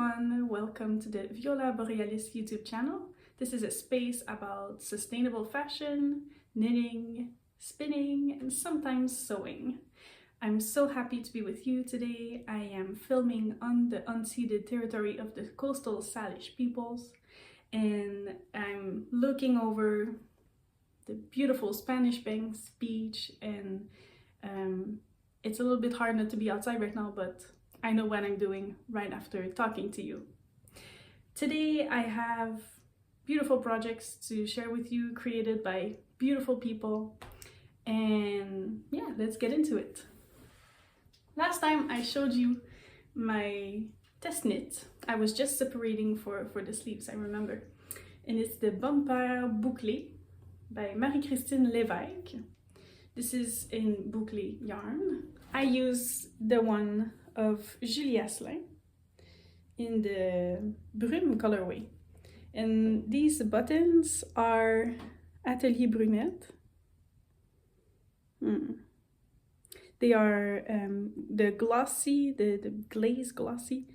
everyone, welcome to the Viola Borealis YouTube channel. This is a space about sustainable fashion, knitting, spinning, and sometimes sewing. I'm so happy to be with you today. I am filming on the unceded territory of the coastal Salish peoples, and I'm looking over the beautiful Spanish Banks beach, and it's a little bit hard not to be outside right now, but I know what I'm doing right after talking to you. Today I have beautiful projects to share with you, created by beautiful people, and yeah, let's get into it. Last time I showed you my test knit. I was just separating for the sleeves, I remember. And it's the Mohair Bouclé by Kristine Lévesque. This is in Bouclé yarn. I use the one of Asselin in the Brume colorway. And these buttons are Atelier Brunette. They are the glossy, the glaze glossy,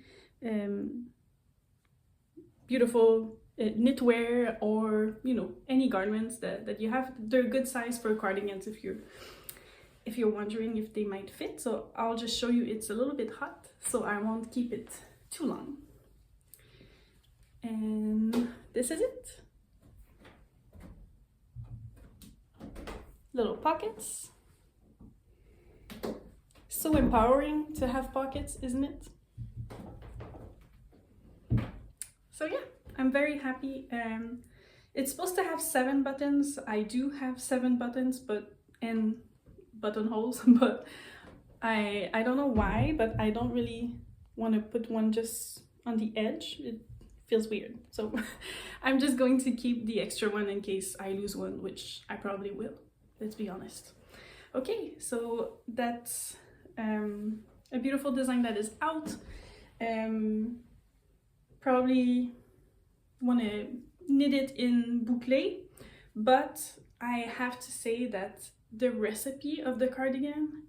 beautiful knitwear, or any garments that you have. They're a good size for cardigans if you're wondering if they might fit. So I'll just show you. It's a little bit hot, so I won't keep it too long. And this is it. Little pockets. So empowering to have pockets, isn't it? So yeah, I'm very happy. It's supposed to have 7 buttons. I do have 7 buttons, and buttonholes, but I don't know why, but I don't really want to put one just on the edge. It feels weird. So I'm just going to keep the extra one in case I lose one, which I probably will. Let's be honest. Okay, so that's a beautiful design that is out. Probably want to knit it in Bouclé, but I have to say that the recipe of the cardigan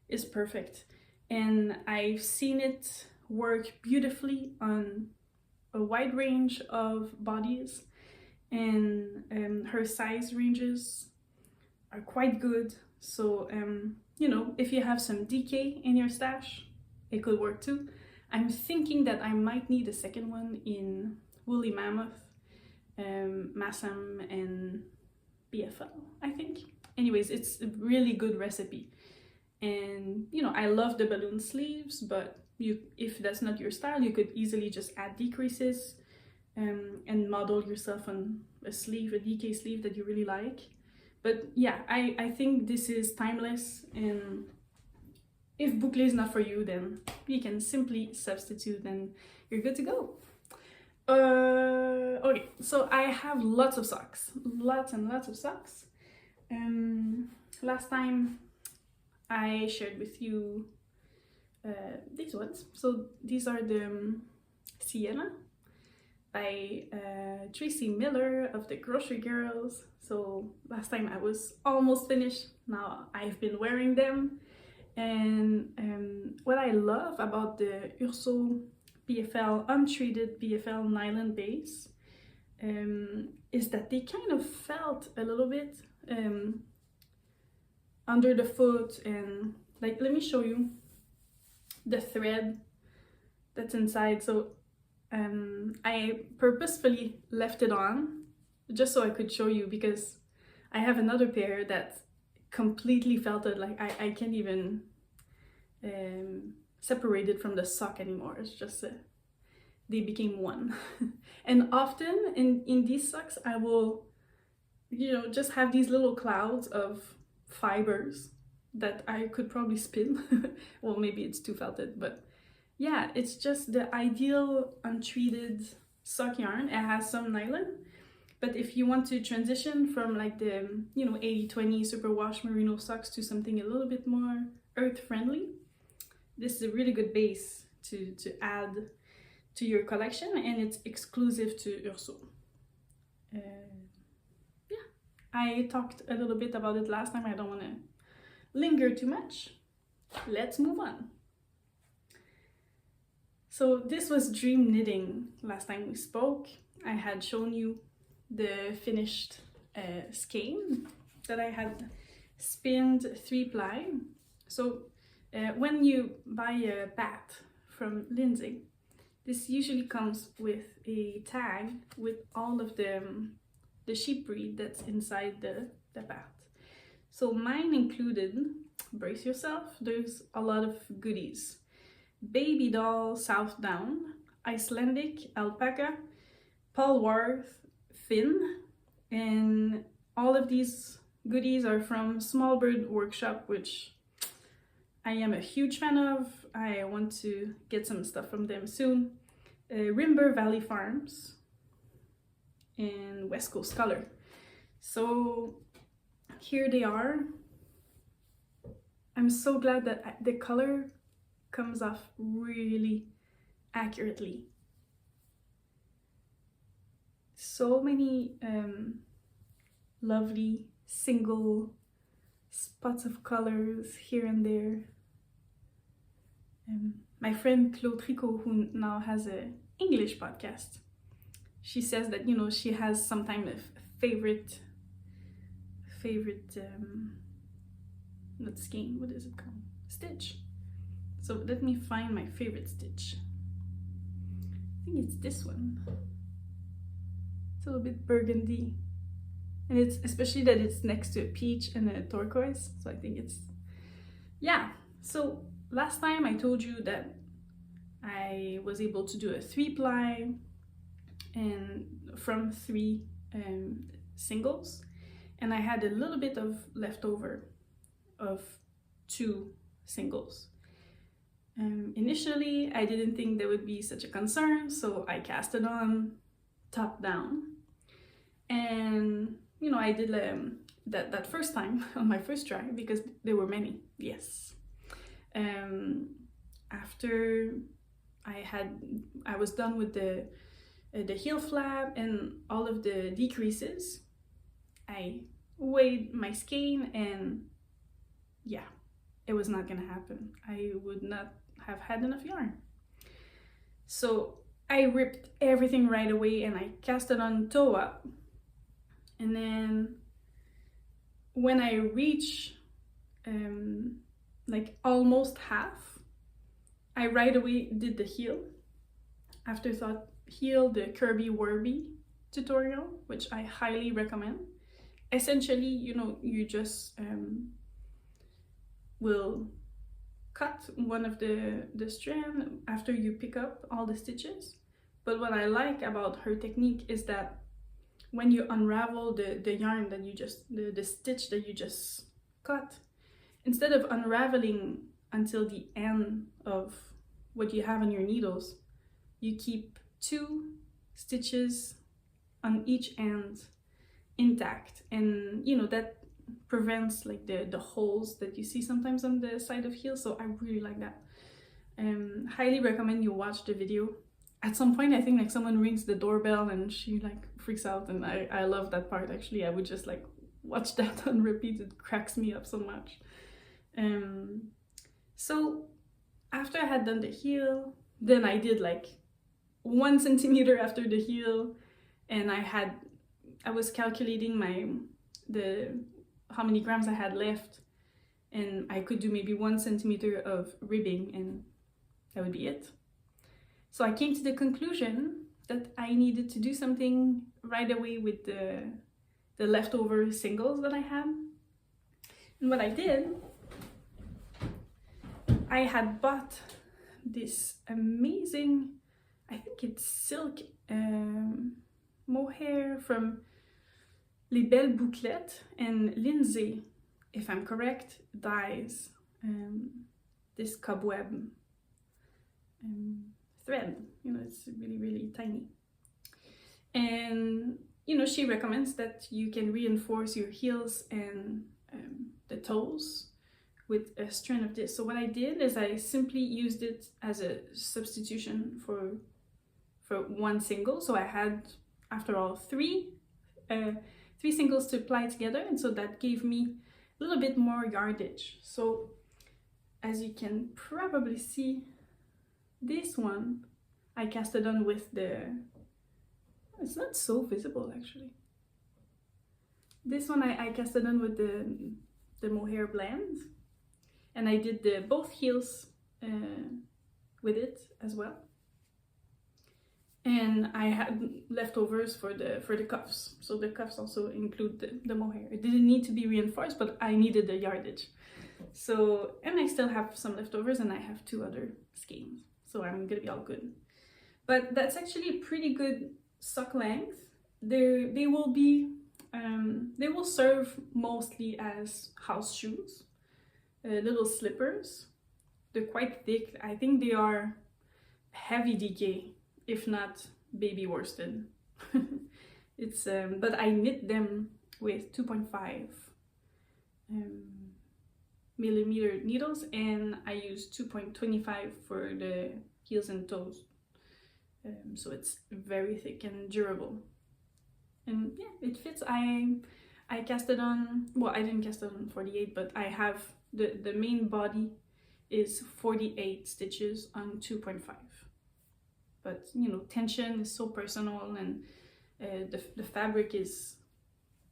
is perfect, and I've seen it work beautifully on a wide range of bodies, and her size ranges are quite good. So if you have some DK in your stash, it could work too. I'm thinking that I might need a second one in Woolly Mammoth, Massam, and BFL, I think. Anyways, it's a really good recipe. And I love the balloon sleeves, but if that's not your style, you could easily just add decreases and model yourself on a sleeve, a DK sleeve that you really like. But yeah, I think this is timeless, and if Bouclé is not for you, then you can simply substitute and you're good to go. Okay, so I have lots of socks, lots and lots of socks. Last time I shared with you these ones. So these are the Siena by Tracie Millar of the Grocery Girls. So last time I was almost finished. Now I've been wearing them. And what I love about the Urso PFL, untreated PFL nylon base, is that they kind of felt a little bit under the foot, and like, let me show you the thread that's inside. So I purposefully left it on just so I could show you, because I have another pair that completely felt it. Like I can't even separate it from the sock anymore. It's just they became one. And often in these socks I will just have these little clouds of fibers that I could probably spin. Well, maybe it's too felted, but yeah, it's just the ideal untreated sock yarn. It has some nylon, but if you want to transition from like the 80/20 superwash merino socks to something a little bit more earth friendly, this is a really good base to add to your collection, and it's exclusive to Urso. Yeah, I talked a little bit about it last time. I don't want to linger too much. Let's move on. So this was dream knitting last time we spoke. I had shown you the finished skein that I had spinned 3-ply. So when you buy a bat from Lindsey, this usually comes with a tag with all of the sheep breed that's inside the bat. So mine included, brace yourself, there's a lot of goodies. Baby doll South Down, Icelandic alpaca, Polwarth Finn, and all of these goodies are from Small Bird Workshop, which I am a huge fan of. I want to get some stuff from them soon. Rimber Valley Farms and West Coast Color. So here they are. I'm so glad that the color comes off really accurately. So many lovely single spots of colors here and there. My friend Claude Tricot, who now has an English podcast, she says that, you know, she has sometimes a favorite not skein, what is it called? Stitch. So let me find my favorite stitch. I think it's this one. It's a little bit burgundy. And it's especially that it's next to a peach and a turquoise. So I think it's, yeah. So last time I told you that I was able to do a 3-ply and from 3 singles. And I had a little bit of leftover of 2 singles. Initially, I didn't think there would be such a concern, so I cast it on top down. And, you know, I did that first time on my first try because there were many, yes. After I was done with the heel flap and all of the decreases, I weighed my skein and yeah, it was not gonna happen. I would not have had enough yarn. So I ripped everything right away and I cast it on toe up. And then when I reach like almost half, I right away did the heel. Afterthought heel, the Kirby Werby tutorial, which I highly recommend. Essentially, you know, you just will cut one of the strand after you pick up all the stitches. But what I like about her technique is that when you unravel the yarn that you just, the stitch that you just cut, instead of unraveling until the end of what you have on your needles, you keep 2 stitches on each end intact, and you know that prevents like the holes that you see sometimes on the side of heels. So I really like that. Highly recommend you watch the video. At some point I think like someone rings the doorbell and she like freaks out, and I love that part actually. I would just like watch that on repeat. It cracks me up so much. So after I had done the heel, then I did like 1 centimeter after the heel, and I was calculating how many grams I had left, and I could do maybe 1 centimeter of ribbing and that would be it. So I came to the conclusion that I needed to do something right away with the leftover singles that I had. And what I did, I had bought this amazing, I think it's silk mohair from Les Belles Bouclettes, and Lindsey, if I'm correct, dyes this cobweb thread. You know, it's really, really tiny. And, you know, she recommends that you can reinforce your heels and the toes with a strand of this. So what I did is I simply used it as a substitution for 1 single. So I had, after all, 3 singles to apply together, and so that gave me a little bit more yardage. So as you can probably see, This one I casted on with the, it's not so visible actually. This one I casted on with the Mohair blend, and I did the both heels with it as well. And I had leftovers for the cuffs, so the cuffs also include the Mohair. It didn't need to be reinforced, but I needed the yardage. So, and I still have some leftovers, and I have 2 other skeins, so I'm gonna be all good. But that's actually a pretty good sock length. They will be, they will serve mostly as house shoes, little slippers. They're quite thick. I think they are heavy DK, if not baby worsted. It's but I knit them with 2.5 millimeter needles, and I use 2.25 for the heels and toes. So it's very thick and durable. And yeah, it fits. I cast it on, well, I didn't cast it on 48, but I have the main body is 48 stitches on 2.5. But you know, tension is so personal, and the fabric is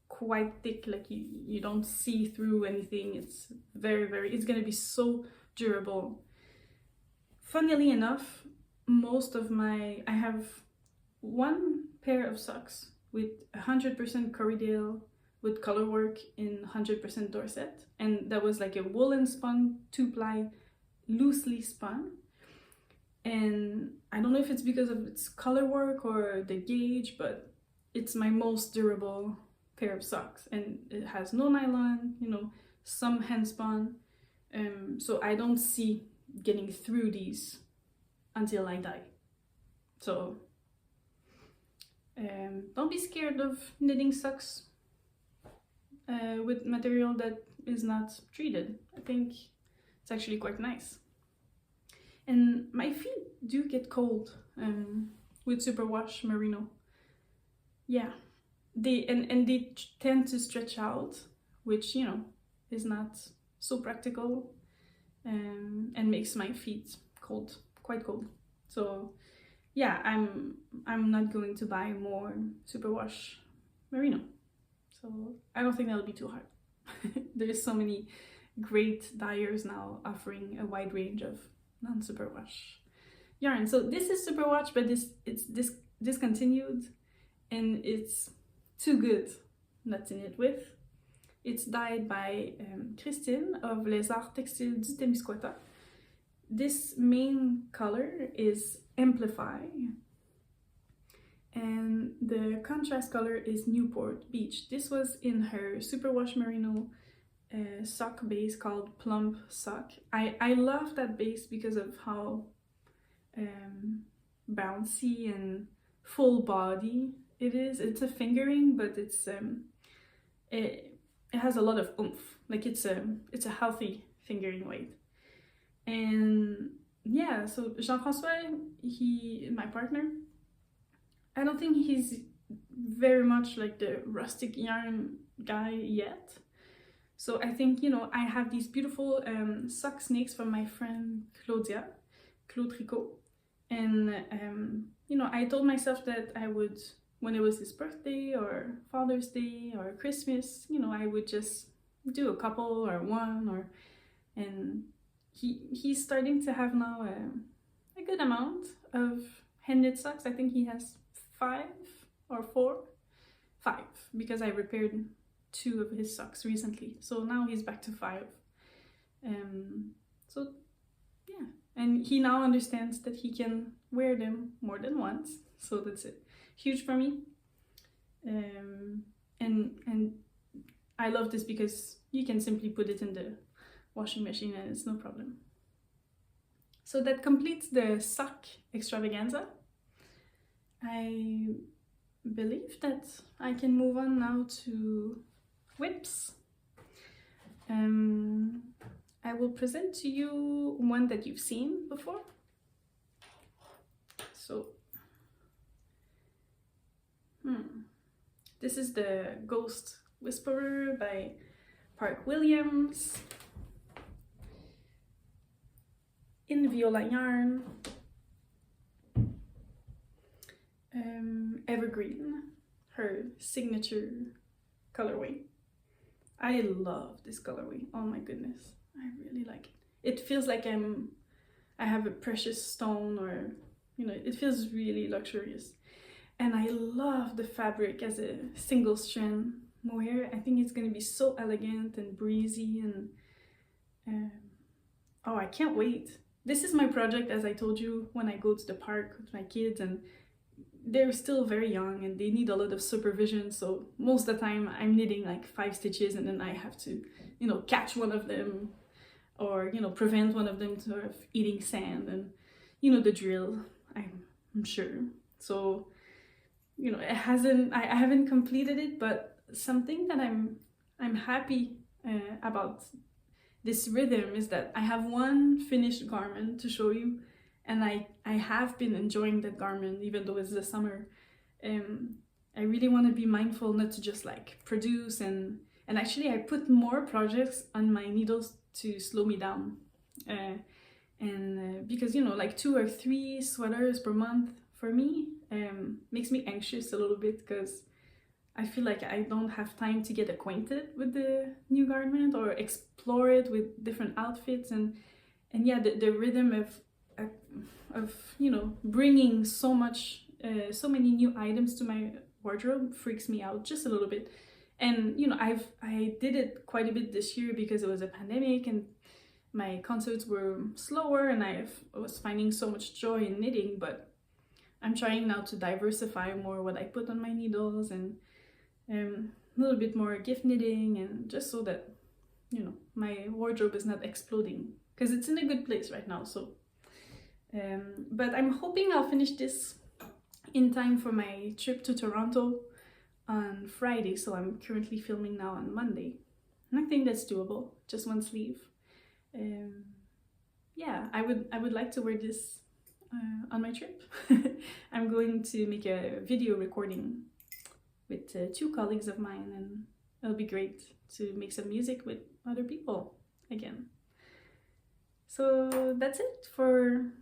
quite thick, like you don't see through anything. It's it's gonna be so durable. Funnily enough, most of I have 1 pair of socks with 100% Corriedale with color work in 100% Dorset, and that was like a woolen spun 2-ply, loosely spun. And I don't know if it's because of its color work or the gauge, but it's my most durable pair of socks, and it has no nylon, you know, some hand spun, so I don't see getting through these until I die. So don't be scared of knitting socks with material that is not treated. I think it's actually quite nice. And my feet do get cold with superwash merino. Yeah, they tend to stretch out, which, you know, is not so practical, and makes my feet cold, quite cold. So yeah, I'm not going to buy more superwash merino. So I don't think that'll be too hard. There's so many great dyers now offering a wide range of non-superwash yarn. So this is superwash, but it's discontinued, and it's too good not to knit with. It's dyed by Kristine of Lévesque Textiles du Témiscouata. This main color is Amplify, and the contrast color is Newport Beach. This was in her superwash merino sock base called Plump Sock. I love that base because of how bouncy and full body it is. It's a fingering, but it's it has a lot of oomph. Like it's a healthy fingering weight. And yeah, so Jean-François, my partner, I don't think he's very much like the rustic yarn guy yet. So I think, you know, I have these beautiful sock snakes from my friend Claude Tricot. And, you know, I told myself that I would, when it was his birthday or Father's Day or Christmas, you know, I would just do a couple or one, and he's starting to have now a good amount of hand knit socks. I think he has 5 or 4, 5, because I repaired 2 of his socks recently. So now he's back to 5. So yeah, and he now understands that he can wear them more than once. So that's it. Huge for me. And I love this because you can simply put it in the washing machine and it's no problem. So that completes the sock extravaganza. I believe that I can move on now to whips. I will present to you one that you've seen before. So, this is the Ghost Whisperer by Park Williams in Viola yarn. Evergreen, her signature colorway. I love this colorway. Oh my goodness, I really like it. It feels like I have a precious stone, or it feels really luxurious. And I love the fabric as a single strand mohair. I think it's gonna be so elegant and breezy, and oh, I can't wait. This is my project, as I told you, when I go to the park with my kids, and they're still very young and they need a lot of supervision. So most of the time I'm knitting like 5 stitches, and then I have to, catch one of them, or, prevent one of them sort of eating sand, and, the drill, I'm sure. So, I haven't completed it, but something that I'm happy about this rhythm is that I have one finished garment to show you, and I have been enjoying that garment even though it's the summer. I really want to be mindful not to just like produce, and actually I put more projects on my needles to slow me down, because like 2 or 3 sweaters per month for me makes me anxious a little bit, because I feel like I don't have time to get acquainted with the new garment or explore it with different outfits, and yeah, the rhythm of bringing so many new items to my wardrobe freaks me out just a little bit. And I did it quite a bit this year because it was a pandemic and my concerts were slower, and I was finding so much joy in knitting. But I'm trying now to diversify more what I put on my needles, and a little bit more gift knitting, and just so that my wardrobe is not exploding, because it's in a good place right now. So but I'm hoping I'll finish this in time for my trip to Toronto on Friday. So I'm currently filming now on Monday, and I think that's doable, just one sleeve. Yeah, I would like to wear this on my trip. I'm going to make a video recording with 2 colleagues of mine, and it'll be great to make some music with other people again. So that's it for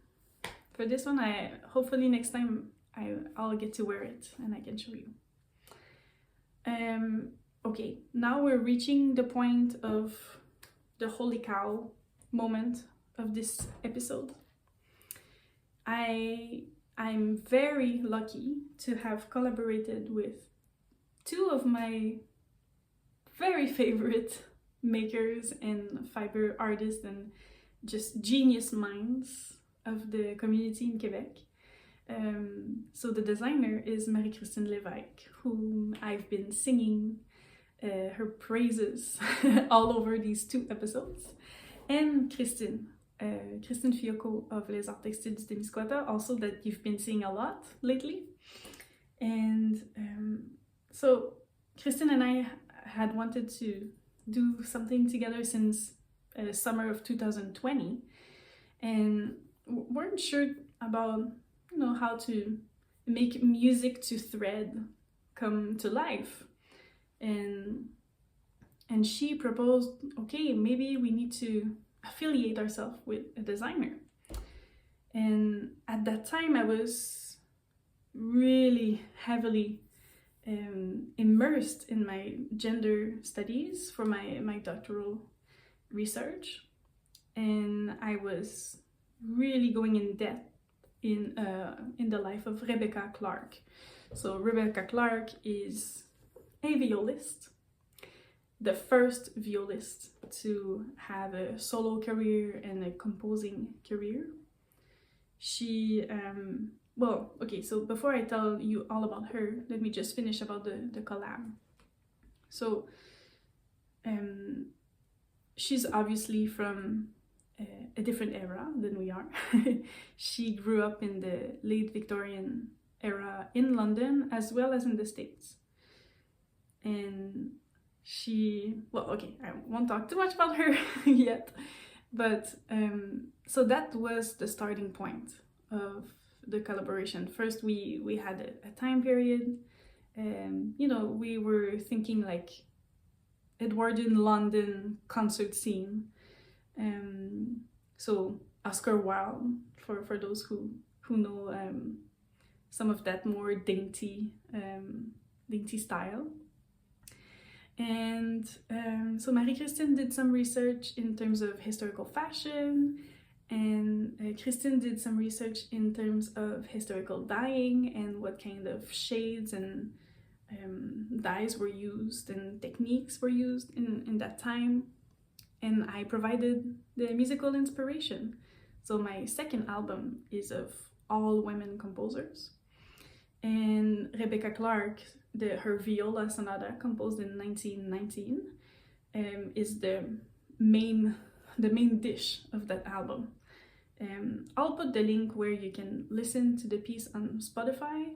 this one. Hopefully next time I'll get to wear it and I can show you. Okay, now we're reaching the point of the holy cow moment of this episode. I'm very lucky to have collaborated with 2 of my very favorite makers and fiber artists and just genius minds of the community in Quebec. So the designer is Kristine Lévesque, whom I've been singing her praises all over these 2 episodes, and Kristine Fiocco of Les Arts Textiles Témiscouata, also that you've been seeing a lot lately. And so Kristine and I had wanted to do something together since summer of 2020, and weren't sure about how to make music to thread come to life. And she proposed, okay, maybe we need to affiliate ourselves with a designer. And at that time I was really heavily immersed in my gender studies for my doctoral research, and I was really going in depth in the life of Rebecca Clarke. So Rebecca Clarke is a violist, the first violist to have a solo career and a composing career. She well, okay, so before I tell you all about her, let me just finish about the collab. So she's obviously from a different era than we are. She grew up in the late Victorian era in London as well as in the States. And well, okay, I won't talk too much about her yet, but so that was the starting point of the collaboration. First we had a time period, we were thinking like Edwardian London concert scene. So Oscar Wilde, for those who know some of that more dainty style. And so Marie-Kristine did some research in terms of historical fashion, and Kristine did some research in terms of historical dyeing and what kind of shades and dyes were used and techniques were used in that time. And I provided the musical inspiration. So my second album is of all women composers. And Rebecca Clarke, her Viola Sonata, composed in 1919, is the main dish of that album. I'll put the link where you can listen to the piece on Spotify,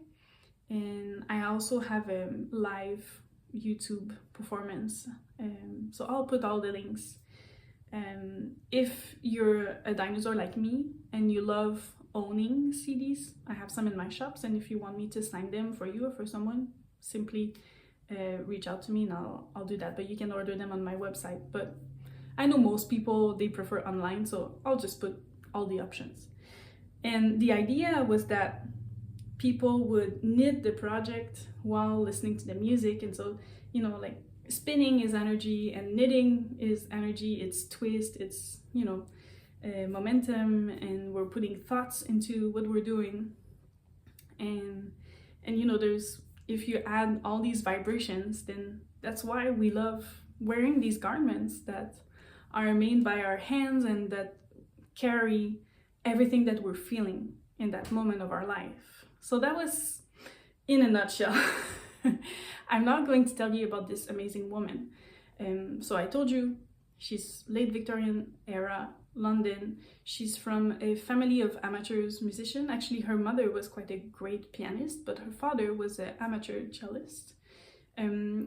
and I also have a live YouTube performance, so I'll put all the links. If you're a dinosaur like me and you love owning CDs, I have some in my shops, and if you want me to sign them for you or for someone, simply reach out to me and I'll do that. But you can order them on my website, but I know most people, they prefer online, so I'll just put all the options. And the idea was that people would knit the project while listening to the music, and so, you know, like spinning is energy and knitting is energy, it's twist, it's, you know, momentum, and we're putting thoughts into what we're doing. And you know, if you add all these vibrations, then that's why we love wearing these garments that are made by our hands and that carry everything that we're feeling in that moment of our life. So that was in a nutshell. I'm not going to tell you about this amazing woman. So I told you, she's late Victorian era, London. She's from a family of amateurs musicians. Actually, her mother was quite a great pianist, but her father was an amateur cellist.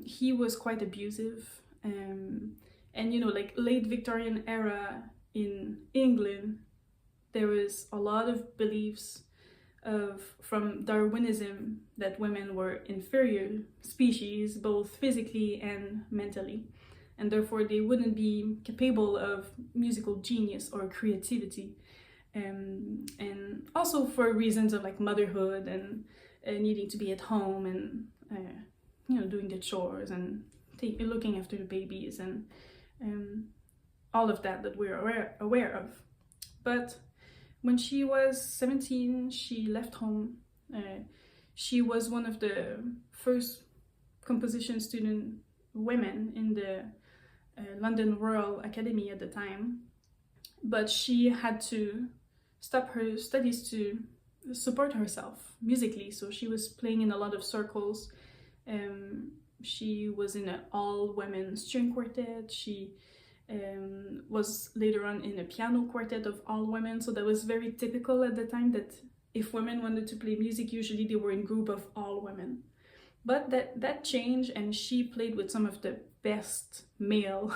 He was quite abusive. And you know, like late Victorian era in England, there was a lot of beliefs from Darwinism that women were inferior species, both physically and mentally, and therefore they wouldn't be capable of musical genius or creativity, and also for reasons of like motherhood and needing to be at home and you know, doing the chores and looking after the babies and all of that we're aware of. But when she was 17, she left home. She was one of the first composition student women in the London Royal Academy at the time, but she had to stop her studies to support herself musically. So she was playing in a lot of circles. She was in an all-women string quartet. She was later on in a piano quartet of all women. So that was very typical at the time, that if women wanted to play music, usually they were in group of all women. But that changed, and she played with some of the best male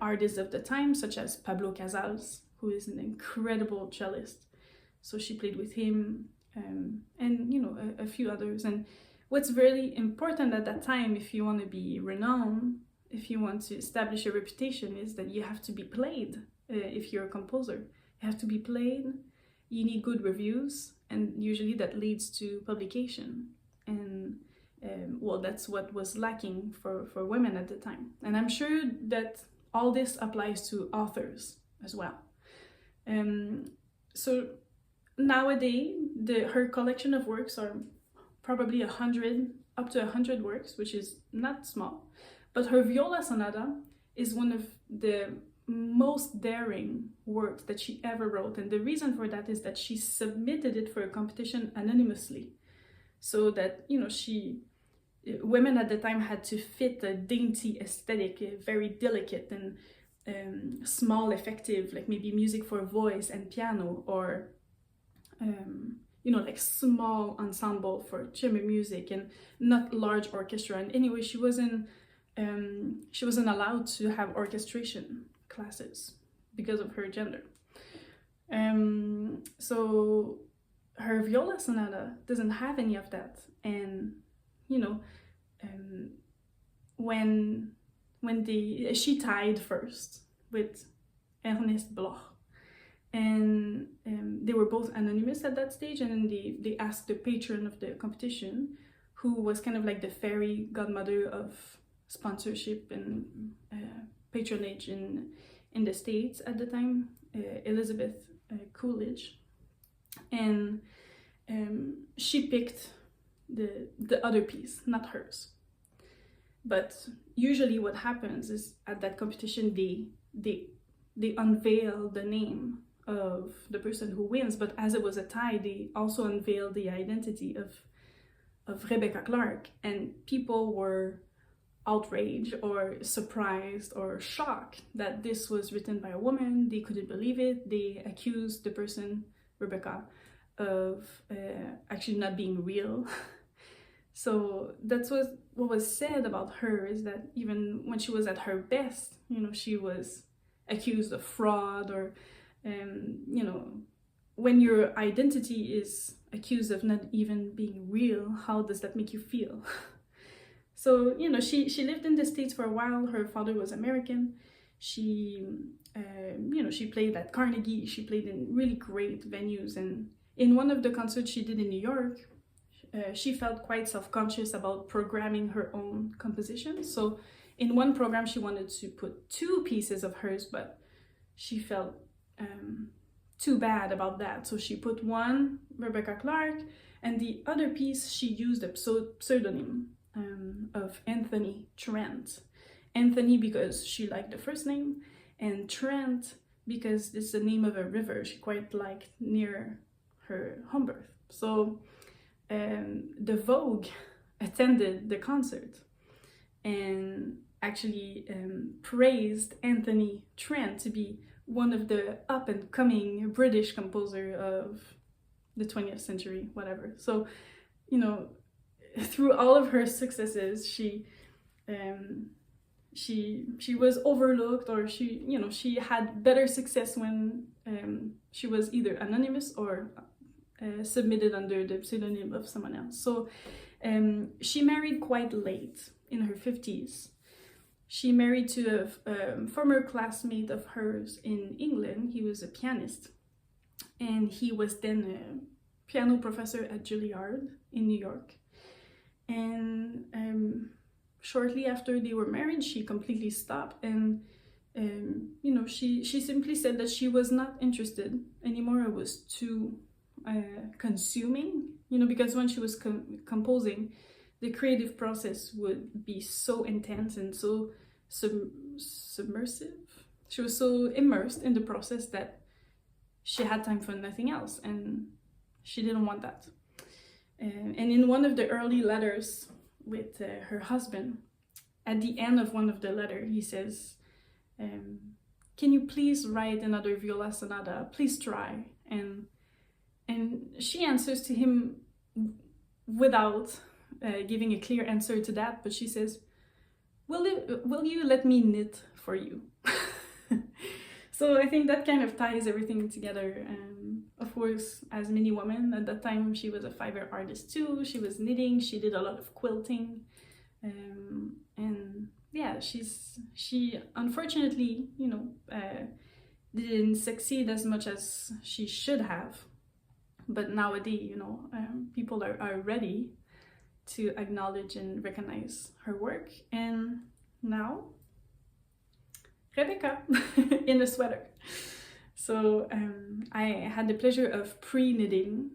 artists of the time, such as Pablo Casals, who is an incredible cellist. So she played with him, and you know, a few others. And what's really important at that time, if you want to be renowned, if you want to establish a reputation, is that you have to be played. If you're a composer, you have to be played. You need good reviews, and usually that leads to publication. And well, that's what was lacking for women at the time. And I'm sure that all this applies to authors as well. So nowadays, her collection of works are probably up to 100 works, which is not small. But her Viola Sonata is one of the most daring works that she ever wrote. And the reason for that is that she submitted it for a competition anonymously. So that, you know, women at the time had to fit a dainty aesthetic, very delicate and small, effective, like maybe music for voice and piano, or you know, like small ensemble for chamber music and not large orchestra. And anyway, she wasn't allowed to have orchestration classes because of her gender. So her Viola Sonata doesn't have any of that. And you know, when she tied first with Ernest Bloch, and they were both anonymous at that stage, and then they asked the patron of the competition, who was kind of like the fairy godmother of sponsorship and patronage in the States at the time, Elizabeth Coolidge, and she picked the other piece, not hers. But usually what happens is at that competition they unveil the name of the person who wins, but as it was a tie, they also unveiled the identity of Rebecca Clarke, and people were outraged or surprised or shocked that this was written by a woman. They couldn't believe it. They accused the person, Rebecca, of actually not being real. So that's what was said about her, is that even when she was at her best, you know, she was accused of fraud, or you know, when your identity is accused of not even being real, how does that make you feel? So, you know, she lived in the States for a while. Her father was American. She, you know, she played at Carnegie. She played in really great venues. And in one of the concerts she did in New York, she felt quite self-conscious about programming her own compositions. So in one program, she wanted to put 2 pieces of hers, but she felt too bad about that. So she put one, Rebecca Clarke, and the other piece she used a pseudonym of Anthony Trent. Anthony because she liked the first name, and Trent because it's the name of a river she quite liked near her home birth. So the Vogue attended the concert and actually praised Anthony Trent to be one of the up-and-coming British composer of the 20th century, whatever. So, you know, through all of her successes, she was overlooked, or she had better success when she was either anonymous or submitted under the pseudonym of someone else. So she married quite late, in her 50s. She married to a former classmate of hers in England. He was a pianist, and he was then a piano professor at Juilliard in New York. And shortly after they were married, she completely stopped, and you know, she simply said that she was not interested anymore. It was too consuming, you know, because when she was composing, the creative process would be so intense and so submersive. She was so immersed in the process that she had time for nothing else, and she didn't want that. And in one of the early letters with her husband, at the end of one of the letters, he says, can you please write another viola sonata? Please try. And she answers to him without giving a clear answer to that, but she says, will you let me knit for you? So I think that kind of ties everything together. Of course, as many women at that time, she was a fiber artist too. She was knitting, she did a lot of quilting. And yeah, she unfortunately, you know, didn't succeed as much as she should have. But nowadays, you know, people are ready to acknowledge and recognize her work. And now, Rebecca in a sweater. So I had the pleasure of pre-knitting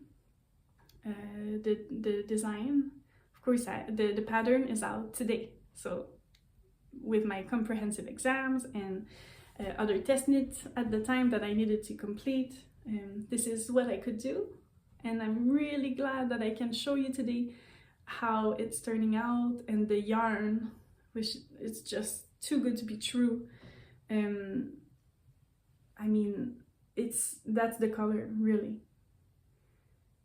the design. Of course, the pattern is out today. So with my comprehensive exams and other test knits at the time that I needed to complete, this is what I could do. And I'm really glad that I can show you today how it's turning out, and the yarn, which is just too good to be true. I mean, that's the color, really.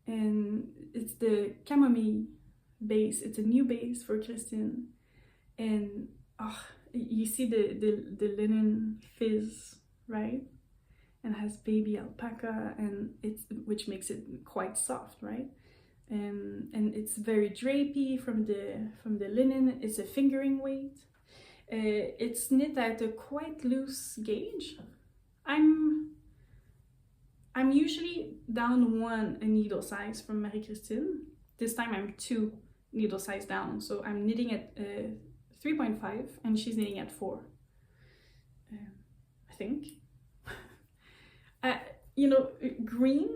And it's the Camomille base. It's a new base for Kristine. And you see the linen fizz, right? And it has baby alpaca, and which makes it quite soft, right? And it's very drapey from the linen. It's a fingering weight. It's knit at a quite loose gauge. I'm I'm usually down one needle size from Marie Kristine. This time I'm 2 needle size down, so I'm knitting at 3.5 and she's knitting at 4. I think. You know, green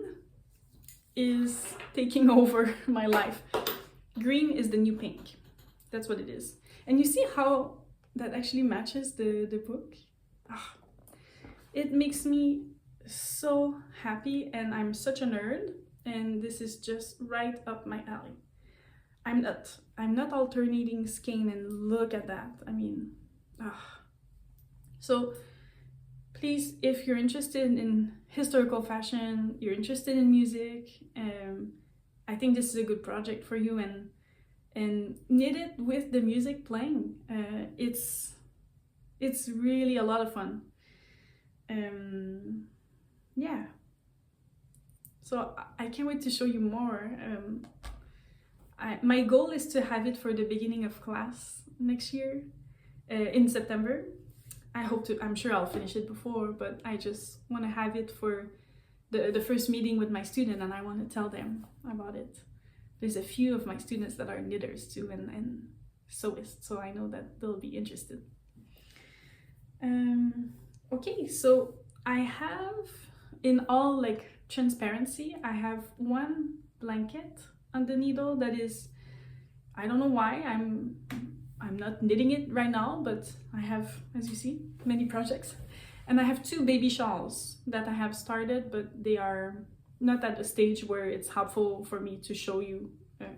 is taking over my life. Green is the new pink. That's what it is. And you see how that actually matches the book? Ah, it makes me so happy, and I'm such a nerd, and this is just right up my alley. I'm not alternating skein, and look at that. I mean, So please, if you're interested in historical fashion, you're interested in music, I think this is a good project for you, and knit it with the music playing. It's really a lot of fun. Yeah. So I can't wait to show you more. My goal is to have it for the beginning of class next year, in September. I'm sure I'll finish it before, but I just want to have it for the first meeting with my student, and I want to tell them about it. There's a few of my students that are knitters too, and sewists, so I know that they'll be interested. Okay, so I have, in all like transparency, I have one blanket on the needle that is, I don't know why, I'm not knitting it right now, but I have, as you see, many projects. And I have 2 baby shawls that I have started, but they are not at the stage where it's helpful for me to show you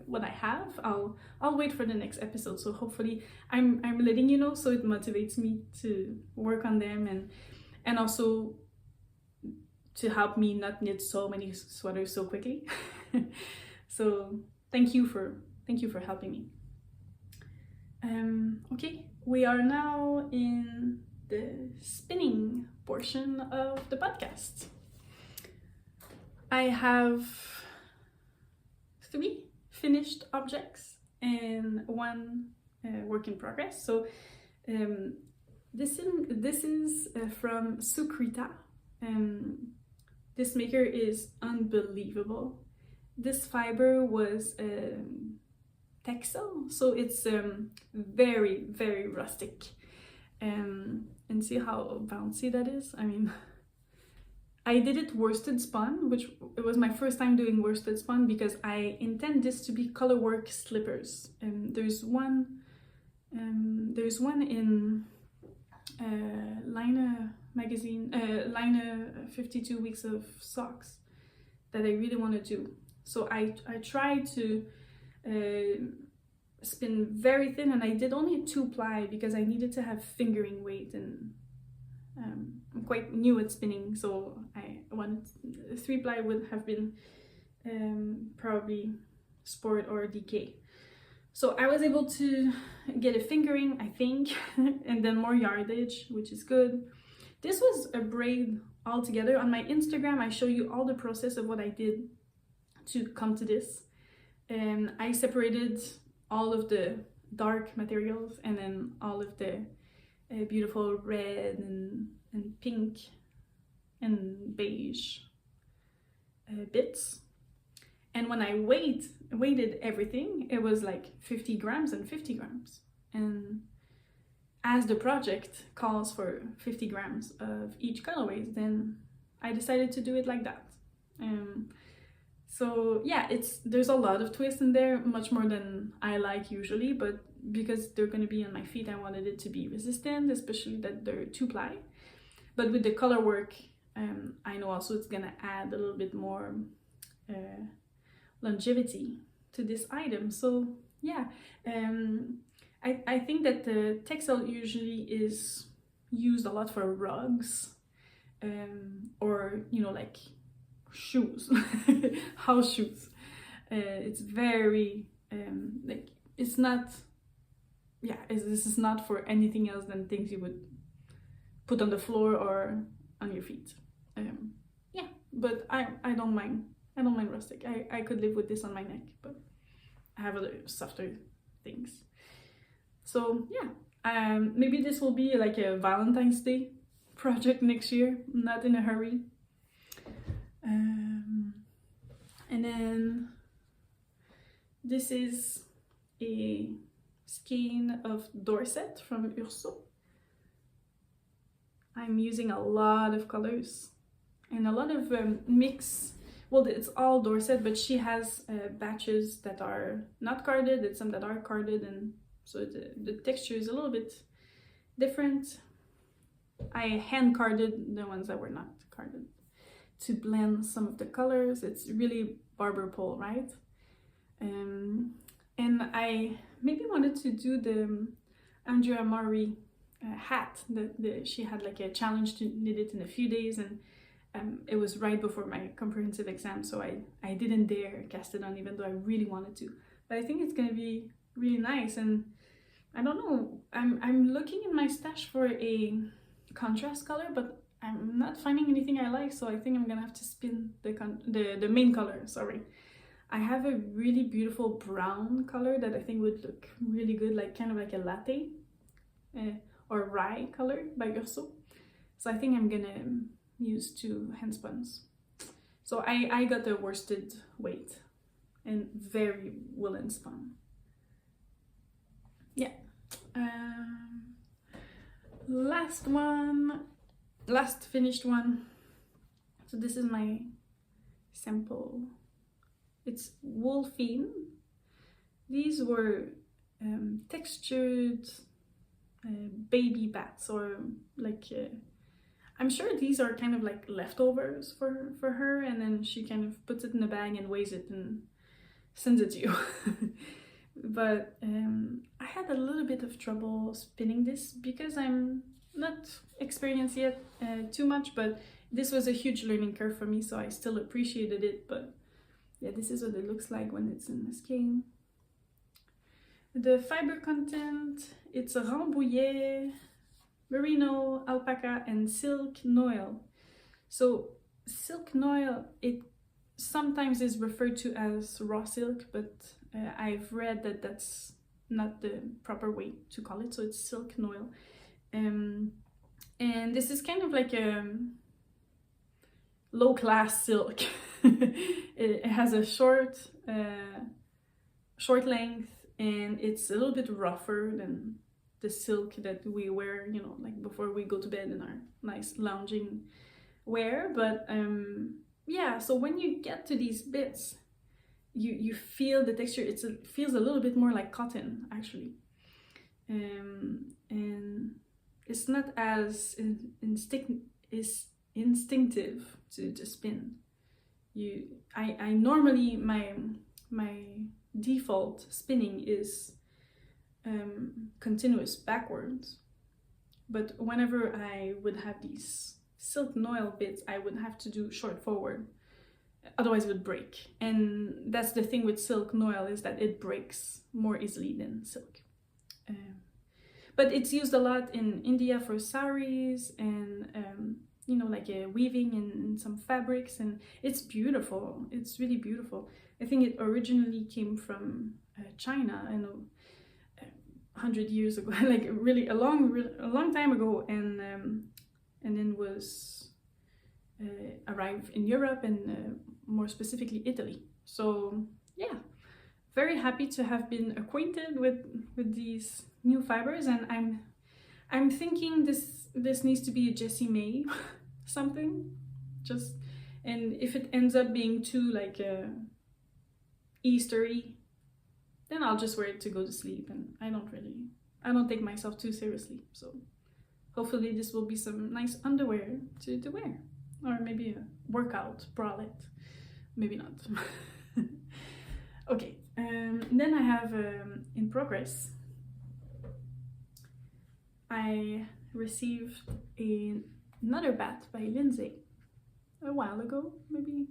what I have. I'll wait for the next episode, so hopefully I'm letting you know, so it motivates me to work on them, and also to help me not knit so many sweaters so quickly. So thank you for helping me. Okay, we are now in the spinning portion of the podcast. I have 3 finished objects and 1 work in progress. So this is from Sukrita. This maker is unbelievable. This fiber was Texel, so it's very, very rustic. And see how bouncy that is? I mean, I did it worsted spun, which it was my first time doing worsted spun, because I intend this to be colorwork slippers. There's one in Line magazine, Line 52 Weeks of Socks that I really want to do. So I tried to spin very thin, and I did only 2-ply because I needed to have fingering weight, and I'm quite new at spinning, so I wanted 3-ply would have been probably sport or DK. So I was able to get a fingering, I think, and then more yardage, which is good. This was a braid altogether. On my Instagram, I show you all the process of what I did to come to this. And I separated all of the dark materials and then all of the beautiful red and pink and beige bits. And when I weighted everything, it was like 50 grams and 50 grams. And as the project calls for 50 grams of each colorways, then I decided to do it like that. So yeah, there's a lot of twists in there, much more than I like usually, but because they're going to be on my feet, I wanted it to be resistant, especially that they're 2-ply. But with the color work, I know also it's going to add a little bit more longevity to this item. So yeah, I think that the Texel usually is used a lot for rugs, or, you know, like shoes, house shoes. It's very like, it's not, yeah, this is not for anything else than things you would put on the floor or on your feet. Yeah, but I don't mind. I don't mind rustic. I could live with this on my neck, but I have other softer things. So yeah, maybe this will be like a Valentine's Day project next year. I'm not in a hurry. And then this is a skein of Dorset from Urso. I'm using a lot of colors and a lot of mix. Well, it's all Dorset, but she has batches that are not carded and some that are carded, and so the texture is a little bit different. I hand carded the ones that were not carded to blend some of the colors. It's really barber pole, right? And I maybe wanted to do the Andrea Mari hat. She had like a challenge to knit it in a few days, and it was right before my comprehensive exam, so I didn't dare cast it on, even though I really wanted to. But I think it's gonna be really nice, and I don't know, I'm looking in my stash for a contrast color, but I'm not finding anything I like, so I think I'm gonna have to spin the main color, sorry. I have a really beautiful brown color that I think would look really good, like kind of like a latte or rye color by Urso. So I think I'm gonna use 2 hand spuns. So I got the worsted weight and very woolen spun. Yeah. Last finished one. So this is my sample. It's Woolfiend. These were textured baby bats, or like I'm sure these are kind of like leftovers for her, and then she kind of puts it in a bag and weighs it and sends it to you. But I had a little bit of trouble spinning this because I'm not experienced yet too much, but this was a huge learning curve for me, so I still appreciated it. But yeah, this is what it looks like when it's in the skein. The fiber content, it's a Rambouillet, merino, alpaca, and silk noil. So silk noil, it sometimes is referred to as raw silk, but I've read that that's not the proper way to call it, so it's silk noil. And this is kind of like a low-class silk. It has a short length, and it's a little bit rougher than the silk that we wear, you know, like before we go to bed in our nice lounging wear. But yeah, so when you get to these bits, you feel the texture. It feels a little bit more like cotton, actually, and it's not as instinctive to spin. I normally my default spinning is continuous backwards, but whenever I would have these silk noil bits, I would have to do short forward, otherwise it would break. And that's the thing with silk noil, is that it breaks more easily than silk. But it's used a lot in India for saris and you know, like weaving in some fabrics, and it's beautiful. It's really beautiful. I think it originally came from China, I know, 100 years ago, like really a long time ago, and then was arrived in Europe, and more specifically Italy. So yeah, very happy to have been acquainted with these new fibers, and I'm thinking this needs to be a Jessie May something, just, and if it ends up being too like Eastery, then I'll just wear it to go to sleep, and I don't take myself too seriously. So hopefully this will be some nice underwear to wear, or maybe a workout bralette, maybe not. Okay, then I have in progress, I received another bat by Lindsey a while ago, maybe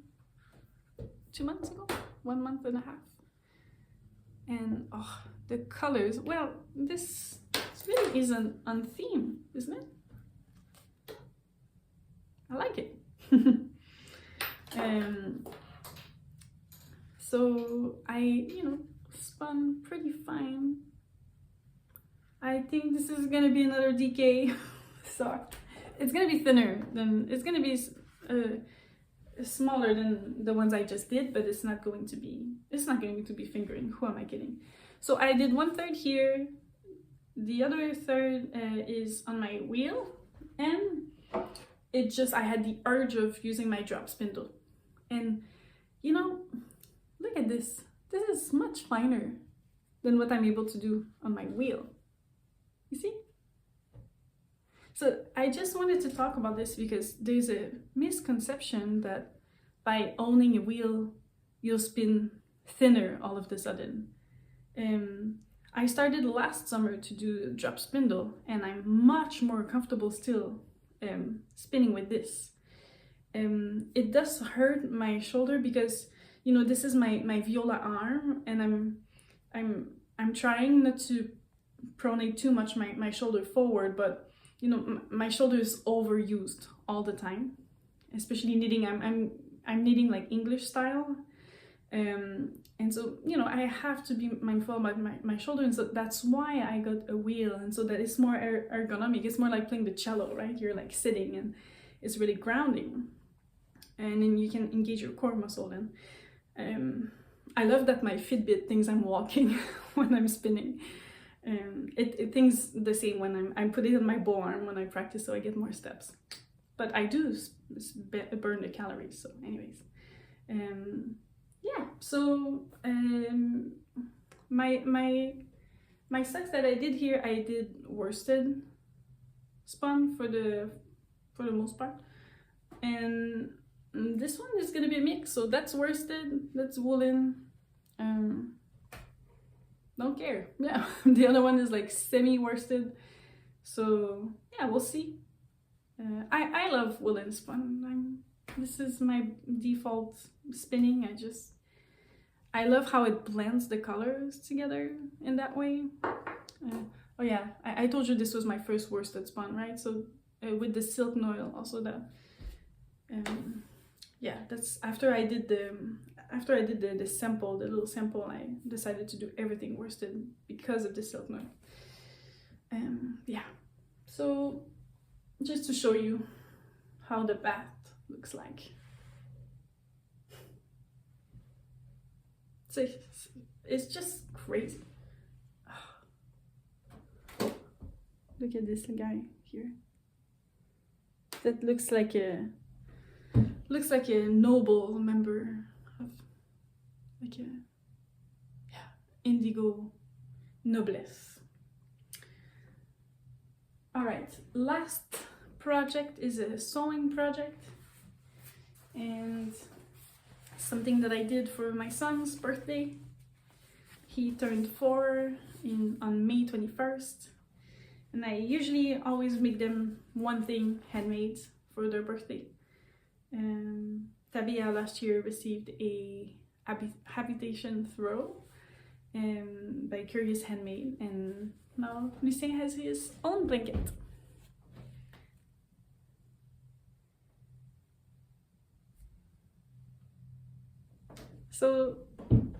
2 months ago, 1 month and a half. And oh, the colors, well, this really is on theme, isn't it? I like it. So I, you know, spun pretty fine. I think this is gonna be another DK sock. It's gonna be thinner than, it's gonna be smaller than the ones I just did, but it's not going to be fingering. Who am I kidding? So I did 1/3 here, the other third is on my wheel, and I had the urge of using my drop spindle. And you know, look at this. This is much finer than what I'm able to do on my wheel. You see? So I just wanted to talk about this because there's a misconception that by owning a wheel, you'll spin thinner all of a sudden. I started last summer to do drop spindle, and I'm much more comfortable still spinning with this. It does hurt my shoulder because, you know, this is my Viola arm, and I'm trying not to pronate too much my shoulder forward, but you know, my shoulder is overused all the time, especially knitting. I'm knitting like English style, and so, you know, I have to be mindful about my shoulder, and so that's why I got a wheel, and so that it's more ergonomic. It's more like playing the cello, right? You're like sitting, and it's really grounding, and then you can engage your core muscle. And I love that my Fitbit thinks I'm walking when I'm spinning. It thinks the same when I'm putting it on my bow arm when I practice, so I get more steps. But I do burn the calories. So, anyways, yeah. So my socks that I did here, I did worsted spun for the most part, and this one is gonna be a mix. So that's worsted, that's woolen. Don't care. Yeah, the other one is like semi-worsted. So yeah, we'll see. I love woolen spun. This is my default spinning. I love how it blends the colors together in that way. Oh yeah, I told you this was my first worsted spun, right? So with the silk noil also that. Yeah, that's after I did the sample, the little sample, I decided to do everything worsted because of the silk noil. Yeah, so just to show you how the bath looks like. So it's just crazy. Look at this guy here. That looks like a noble member of like a indigo noblesse. All right, last project is a sewing project, and something that I did for my son's birthday. He turned 4 on May 21st, and I usually always make them one thing handmade for their birthday. Tabia last year received a habitation throw by Curious Handmade, and now Lindsey has his own blanket. So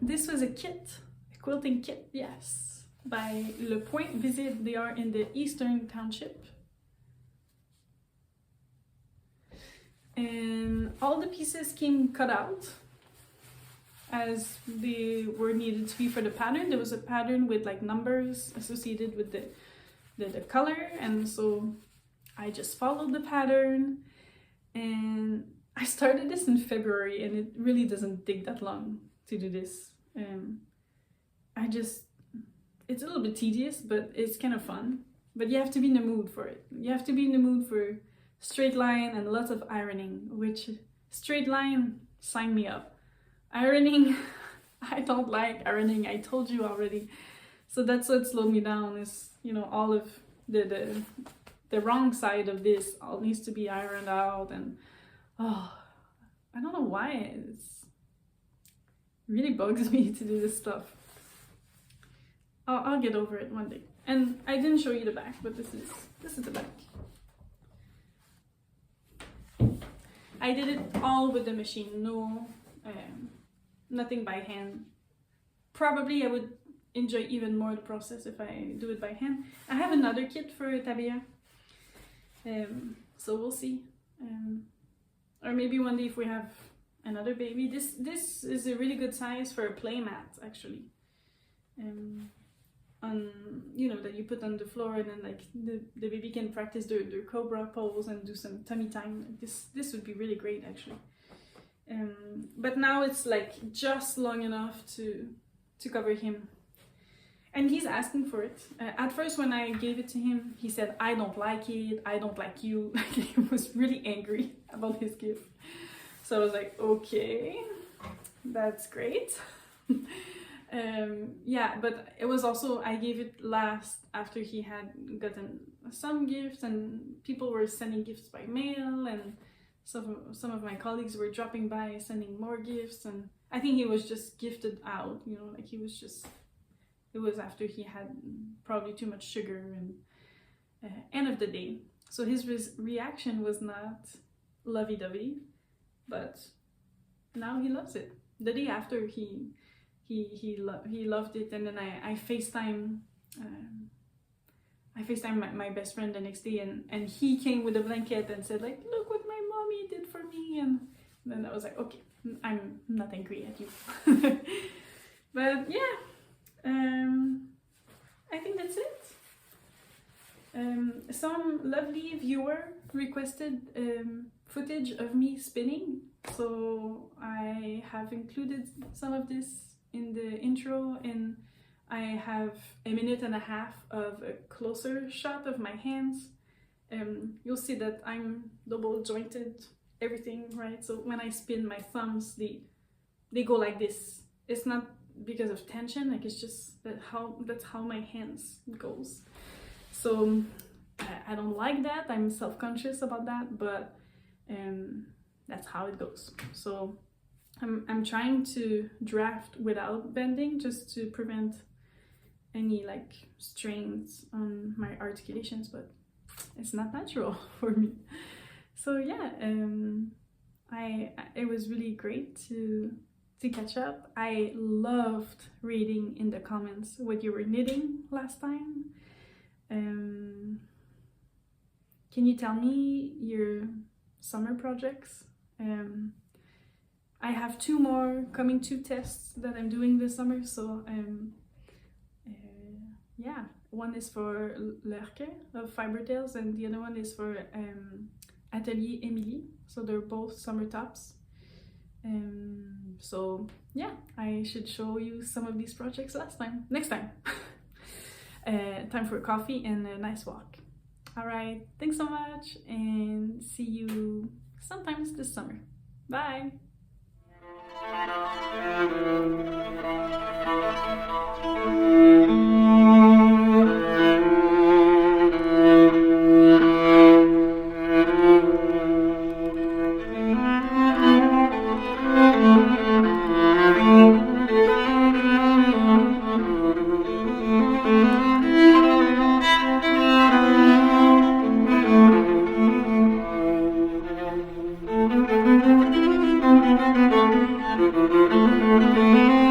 this was a kit, a quilting kit, yes, by Le Point Visit. They are in the Eastern Township. And all the pieces came cut out as they were needed to be for the pattern. There was a pattern with like numbers associated with the color, and so I just followed the pattern, and I started this in February, and it really doesn't take that long to do this. It's a little bit tedious, but it's kind of fun. But you have to be in the mood for it. You have to be in the mood for straight line and lots of ironing, which straight line, sign me up. Ironing, I don't like ironing, I told you already. So that's what slowed me down, is, you know, all of the wrong side of this all needs to be ironed out, and oh, I don't know why it really bugs me to do this stuff. I'll get over it one day. And I didn't show you the back, but this is the back. I did it all with the machine, nothing by hand. Probably I would enjoy even more the process if I do it by hand. I have another kit for Tabia, so we'll see. Or maybe one day if we have another baby. This is a really good size for a play mat, actually. You know, that you put on the floor, and then like the baby can practice their cobra pose and do some tummy time. This would be really great, actually. But now it's like just long enough to cover him. And he's asking for it. At first, when I gave it to him, he said, "I don't like it, I don't like you." He was really angry about his gift. So I was like, okay, that's great. Yeah, but it was also, I gave it last after he had gotten some gifts, and people were sending gifts by mail, and some of my colleagues were dropping by sending more gifts, and I think he was just gifted out, you know, like he was just, it was after he had probably too much sugar, and end of the day. So his reaction was not lovey-dovey, but now he loves it. The day after he loved it, and then I FaceTime my best friend the next day, and he came with a blanket and said like, "Look what my mommy did for me," and then I was like, okay, I'm not angry at you. But yeah, I think that's it. Some lovely viewer requested footage of me spinning, so I have included some of this in the intro, and I have a minute and a half of a closer shot of my hands. You'll see that I'm double jointed, everything, right? So when I spin, my thumbs, they go like this. It's not because of tension, like it's just that's how my hands goes. So I don't like that, I'm self-conscious about that, but that's how it goes. So I'm trying to draft without bending, just to prevent any like strains on my articulations, but it's not natural for me. So yeah, it was really great to catch up. I loved reading in the comments what you were knitting last time. Can you tell me your summer projects? I have 2 more coming to tests that I'm doing this summer, so yeah, one is for Clarke of Fiber Tales, and the other one is for Atelier Emily, so they're both summer tops. So yeah, I should show you some of these projects next time. Time for a coffee and a nice walk. Alright, thanks so much, and see you sometimes this summer. Bye! Thank you.